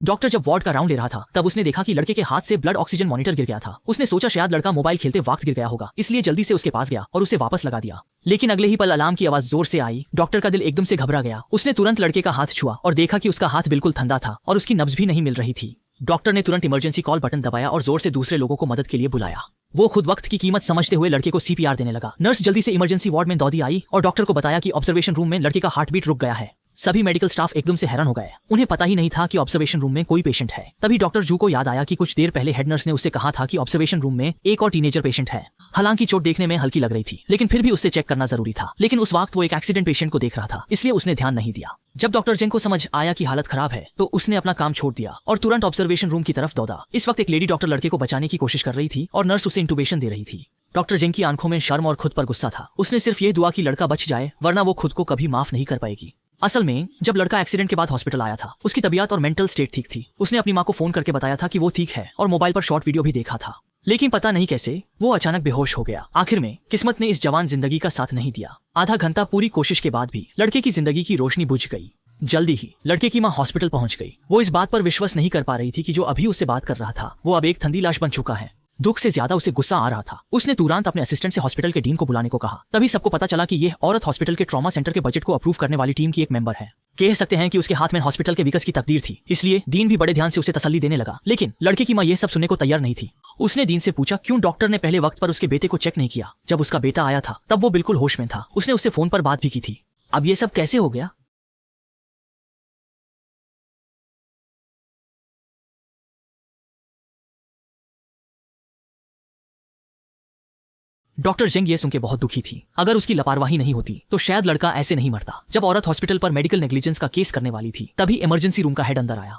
Doctor जब ward का round ले रहा था तब उसने देखा कि लड़के के हाथ से ब्लड ऑक्सीजन मॉनिटर गिर गया था। उसने सोचा शायद लड़का मोबाइल खेलते वक्त गिर गया होगा, इसलिए जल्दी से उसके पास गया और उसे वापस लगा दिया। लेकिन अगले ही पल अलार्म की आवाज जोर से आई। डॉक्टर का दिल एकदम से घबरा गया। उसने तुरंत लड़के का हाथ छुआ और देखा कि उसका हाथ बिल्कुल ठंडा था और उसकी नब्ज भी नहीं मिल रही थी। डॉक्टर ने तुरंत इमरजेंसी कॉल बटन दबाया और जोर से दूसरे लोगों को मदद के लिए बुलाया। वो खुद वक्त की कीमत समझते हुए लड़के को सीपीआर देने लगा। नर्स जल्दी से इमरजेंसी वार्ड में दौड़ी आई और डॉक्टर को बताया कि ऑब्जर्वेशन रूम में लड़के का हार्ट बीट रुक गया है। सभी मेडिकल स्टाफ एकदम से हैरान हो गए। उन्हें पता ही नहीं था कि ऑब्जर्वेशन रूम में कोई पेशेंट है। तभी डॉक्टर जू को याद आया कि कुछ देर पहले हेड नर्स ने उससे कहा था कि ऑब्जर्वेशन रूम में एक और टीनेजर पेशेंट है। हालांकि चोट देखने में हल्की लग रही थी, लेकिन फिर भी उससे चेक करना जरूरी था। लेकिन उस वक्त वो एक एक्सीडेंट पेशेंट को देख रहा था, इसलिए उसने ध्यान नहीं दिया। जब डॉक्टर जेंग को समझ आया कि हालत खराब है तो उसने अपना काम छोड़ दिया और तुरंत ऑब्जर्वेशन रूम की तरफ दौड़ा। इस वक्त एक लेडी डॉक्टर लड़के को बचाने की कोशिश कर रही थी और नर्स उसे इंटुबेशन दे रही थी। डॉक्टर जेंग की आंखों में शर्म और खुद पर गुस्सा था। उसने सिर्फ ये दुआ कि लड़का बच जाए, वरना वो खुद को कभी माफ नहीं कर पाएगी। असल में जब लड़का एक्सीडेंट के बाद हॉस्पिटल आया था, उसकी तबीयत और मेंटल स्टेट ठीक थी। उसने अपनी माँ को फोन करके बताया था कि वो ठीक है और मोबाइल पर शॉर्ट वीडियो भी देखा था। लेकिन पता नहीं कैसे वो अचानक बेहोश हो गया। आखिर में किस्मत ने इस जवान जिंदगी का साथ नहीं दिया। आधा घंटा पूरी कोशिश के बाद भी लड़के की जिंदगी की रोशनी बुझ गई। जल्दी ही लड़के की माँ हॉस्पिटल पहुंच गई। वो इस बात पर विश्वास नहीं कर पा रही थी कि जो अभी उससे बात कर रहा था वो अब एक ठंडी लाश बन चुका है। दुख से ज्यादा उसे गुस्सा आ रहा था। उसने तुरंत अपने असिस्टेंट से हॉस्पिटल के डीन को बुलाने को कहा। तभी सबको पता चला कि यह औरत हॉस्पिटल के ट्रॉमा सेंटर के बजट को अप्रूव करने वाली टीम की एक मेंबर है। कह सकते हैं कि उसके हाथ में हॉस्पिटल के विकास की तकदीर थी, इसलिए डीन भी बड़े ध्यान से उसे तसल्ली देने लगा। लेकिन लड़के की माँ यह सब सुनने को तैयार नहीं थी। उसने डीन से पूछा क्यों डॉक्टर ने पहले वक्त पर उसके बेटे को चेक नहीं किया। जब उसका बेटा आया था तब वो बिल्कुल होश में था। उसने उससे फोन पर बात भी की थी। अब ये सब कैसे हो गया? डॉक्टर जेंग ये सुन के बहुत दुखी थी। अगर उसकी लापरवाही नहीं होती तो शायद लड़का ऐसे नहीं मरता। जब औरत हॉस्पिटल पर मेडिकल नेग्लिजेंस का केस करने वाली थी तभी इमरजेंसी रूम का हेड अंदर आया।